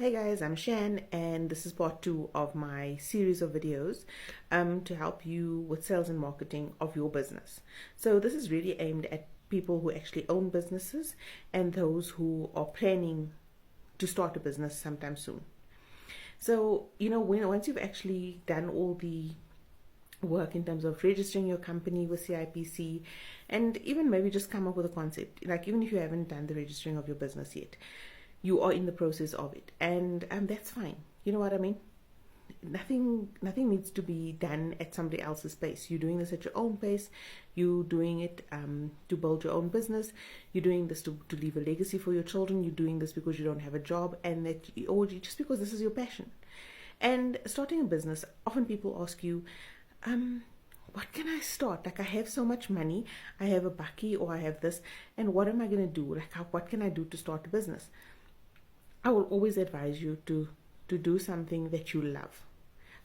Hey guys, I'm Shan, and this is part two of my series of videos to help you with sales and marketing of your business. So this is really aimed at people who actually own businesses and those who are planning to start a business sometime soon. So, once you've actually done all the work in terms of registering your company with CIPC and even maybe just come up with a concept, like even if you haven't done the registering of your business yet, you are in the process of it, and that's fine. You know what I mean? Nothing needs to be done at somebody else's pace. You're doing this at your own pace. You're doing it to build your own business. You're doing this to leave a legacy for your children. You're doing this because you don't have a job, and or just because this is your passion. And starting a business, often people ask you, what can I start? Like, I have so much money, I have a bucky, or I have this, and what am I going to do? Like, what can I do to start a business? I will always advise you to do something that you love,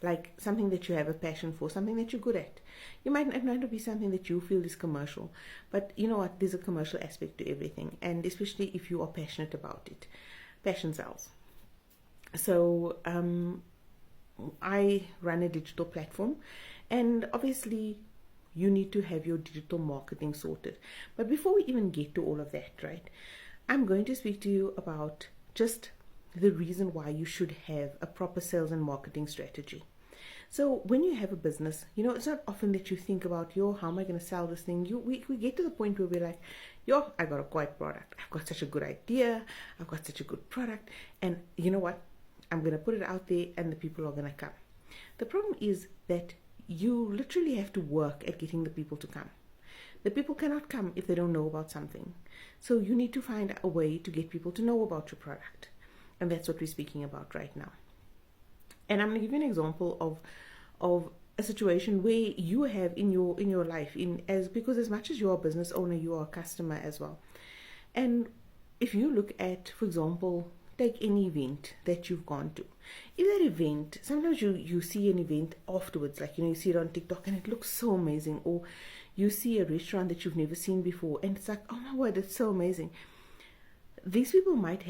like something that you have a passion for, something that you're good at. You might not be something that you feel is commercial, but you know what? There's a commercial aspect to everything, and especially if you are passionate about it. Passion sells. So I run a digital platform, and obviously you need to have your digital marketing sorted. But before we even get to all of that, right, I'm going to speak to you about just the reason why you should have a proper sales and marketing strategy. So when you have a business, it's not often that you think about, how am I going to sell this thing? We get to the point where we're like, I got a great product. I've got such a good idea. I've got such a good product. And you know what? I'm going to put it out there and the people are going to come. The problem is that you literally have to work at getting the people to come. The people cannot come if they don't know about something. So you need to find a way to get people to know about your product. And that's what we're speaking about right now. And I'm going to give you an example of a situation where you have in your life, because as much as you're a business owner, you are a customer as well. And if you look at, for example, take any event that you've gone to. If that event, sometimes you see an event afterwards, like, you see it on TikTok and it looks so amazing, or you see a restaurant that you've never seen before and it's like, oh my word, it's so amazing. These people might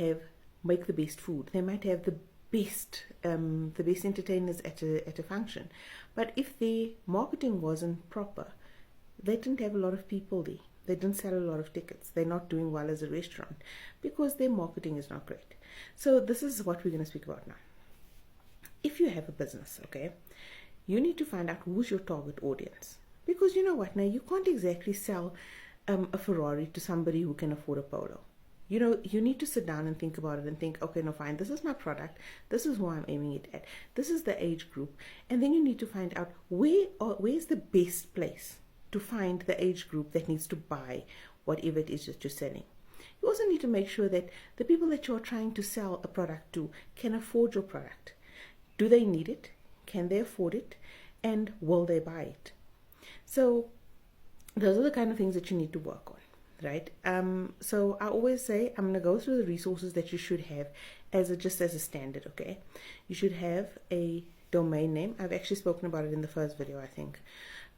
make the best food. They might have the best entertainers at a function. But if their marketing wasn't proper, they didn't have a lot of people there. They didn't sell a lot of tickets. They're not doing well as a restaurant because their marketing is not great. So this is what we're going to speak about now. If you have a business, okay, you need to find out who's your target audience. Because you know what, now you can't exactly sell a Ferrari to somebody who can afford a Polo. You need to sit down and think about it and think, okay, no, fine, this is my product. This is who I'm aiming it at. This is the age group. And then you need to find out where's the best place to find the age group that needs to buy whatever it is that you're selling. You also need to make sure that the people that you're trying to sell a product to can afford your product. Do they need it? Can they afford it? And will they buy it? So those are the kind of things that you need to work on, right? So I always say I'm going to go through the resources that you should have just as a standard, okay? You should have a domain name. I've actually spoken about it in the first video, I think.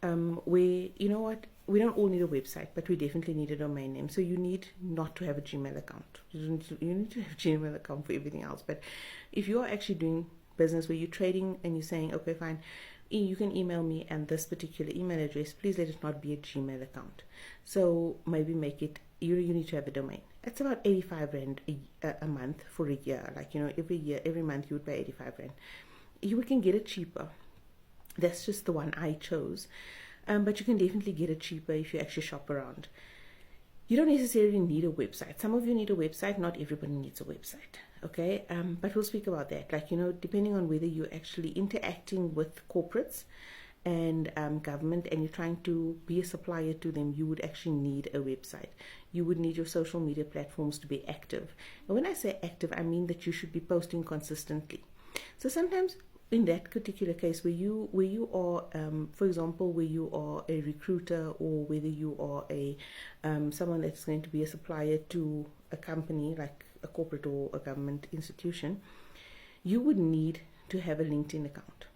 We don't all need a website, but we definitely need a domain name. So you need not to have a Gmail account. You need to have a Gmail account for everything else. But if you are actually doing business where you're trading and you're saying, okay, fine, you can email me and this particular email address, please let it not be a Gmail account. So maybe make it, you need to have a domain. It's about 85 Rand a month for a year. Like, every month you would pay 85 Rand. You can get it cheaper. That's just the one I chose. But you can definitely get it cheaper if you actually shop around. You don't necessarily need a website. Some of you need a website. Not everybody needs a website. Okay? But we'll speak about that. Like, depending on whether you're actually interacting with corporates and government and you're trying to be a supplier to them, you would actually need a website. You would need your social media platforms to be active. And when I say active, I mean that you should be posting consistently. So sometimes in that particular case where you are, for example, where you are a recruiter or whether you are someone that's going to be a supplier to a company like a corporate or a government institution, you would need to have a LinkedIn account.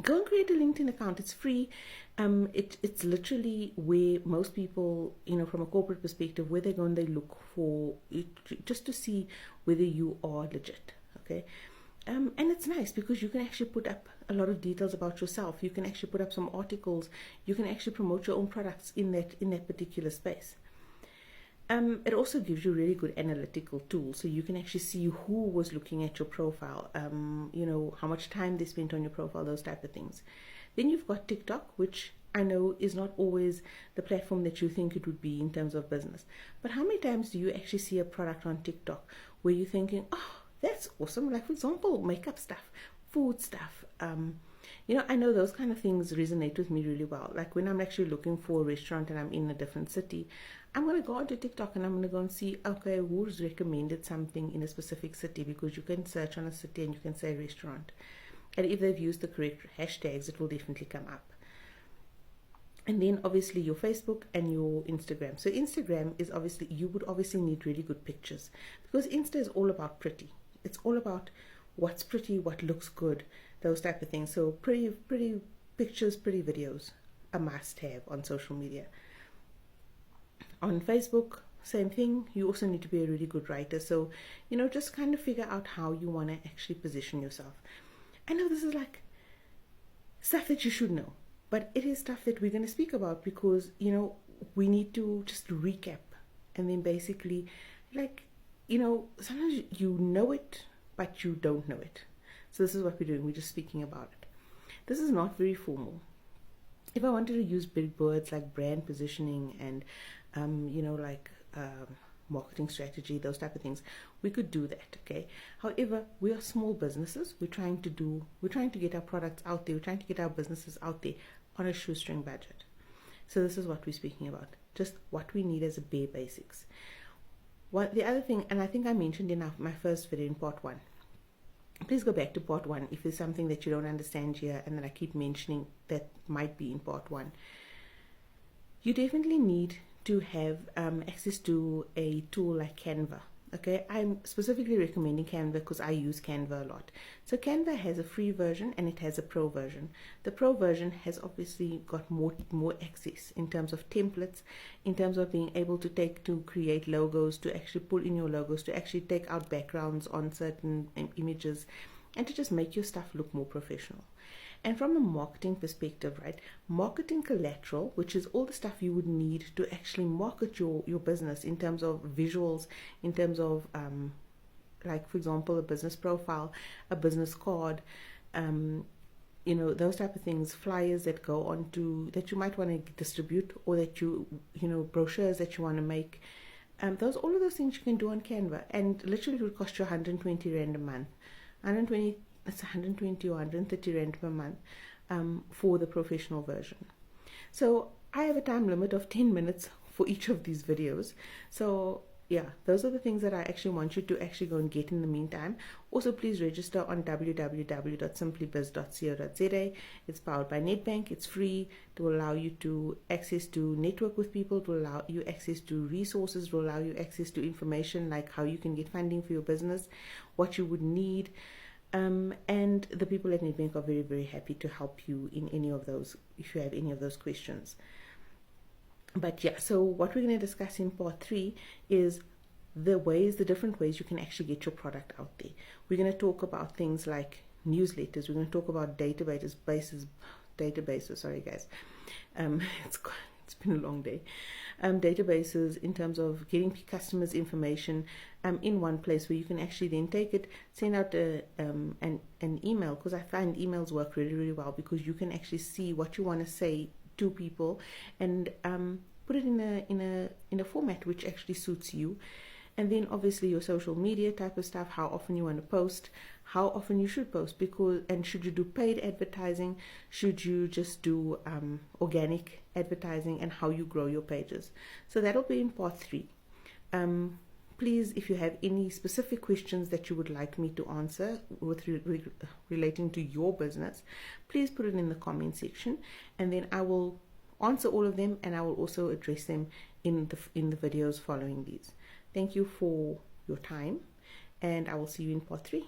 Go and create a LinkedIn account. It's free. It's literally where most people, from a corporate perspective, where they go and they look for it, just to see whether you are legit. Okay. And it's nice because you can actually put up a lot of details about yourself. You can actually put up some articles. You can actually promote your own products in that particular space. It also gives you really good analytical tools, so you can actually see who was looking at your profile, how much time they spent on your profile, those type of things. Then you've got TikTok, which I know is not always the platform that you think it would be in terms of business. But how many times do you actually see a product on TikTok where you're thinking, oh, that's awesome? Like, for example, makeup stuff, food stuff. I know those kind of things resonate with me really well. Like when I'm actually looking for a restaurant and I'm in a different city, I'm going to go onto TikTok and I'm going to go and see, okay, who's recommended something in a specific city, because you can search on a city and you can say restaurant. And if they've used the correct hashtags, it will definitely come up. And then obviously your Facebook and your Instagram. So Instagram is obviously, you would obviously need really good pictures, because Insta is all about pretty. It's all about what's pretty, what looks good, those type of things. So pretty pictures, pretty videos, a must have on social media. On Facebook, same thing. You also need to be a really good writer. So, just kind of figure out how you want to actually position yourself. I know this is like stuff that you should know, but it is stuff that we're going to speak about because, we need to just recap and then basically, sometimes you know it, but you don't know it. So this is what we're doing. We're just speaking about it. This is not very formal. If I wanted to use big words like brand positioning and, marketing strategy, those type of things, we could do that. Okay. However, we are small businesses. We're trying to get our products out there. We're trying to get our businesses out there on a shoestring budget. So this is what we're speaking about. Just what we need as a bare basics. The other thing, and I think I mentioned in my first video in part 1, please go back to part 1 if there's something that you don't understand here and that I keep mentioning that might be in part 1. You definitely need to have access to a tool like Canva. Okay, I'm specifically recommending Canva because I use Canva a lot. So Canva has a free version and it has a pro version. The pro version has obviously got more access in terms of templates, in terms of being able to create logos, to actually pull in your logos, to actually take out backgrounds on certain images, and to just make your stuff look more professional. And from a marketing perspective, right, marketing collateral, which is all the stuff you would need to actually market your business in terms of visuals, in terms of, for example, a business profile, a business card, those type of things, flyers that go on that you might want to distribute, or that brochures that you want to make. All of those things you can do on Canva, and literally it would cost you 120 Rand a month. 120 or 130 Rand per month for the professional version. So I have a time limit of 10 minutes for each of these videos. So yeah, those are the things that I actually want you to actually go and get in the meantime. Also, please register on www.simplybiz.co.za. It's powered by Nedbank. It's free. It will allow you to access to network with people. It will allow you access to resources. It will allow you access to information like how you can get funding for your business, what you would need. And the people at Nedbank are very, very happy to help you in any of those, if you have any of those questions. But yeah, so what we're going to discuss in part 3 is the different ways you can actually get your product out there. We're going to talk about things like newsletters. We're going to talk about databases, sorry guys. It's been a long day. Databases in terms of getting customers' information in one place where you can actually then take it, send out an email, because I find emails work really, really well, because you can actually see what you want to say to people and put it in a format which actually suits you. And then obviously your social media type of stuff, how often you want to post, how often you should post, and should you do paid advertising, should you just do organic advertising, and how you grow your pages. So that'll be in part 3. Please, if you have any specific questions that you would like me to answer with relating to your business, please put it in the comment section, and then I will answer all of them, and I will also address them in the videos following these. Thank you for your time, and I will see you in part 3.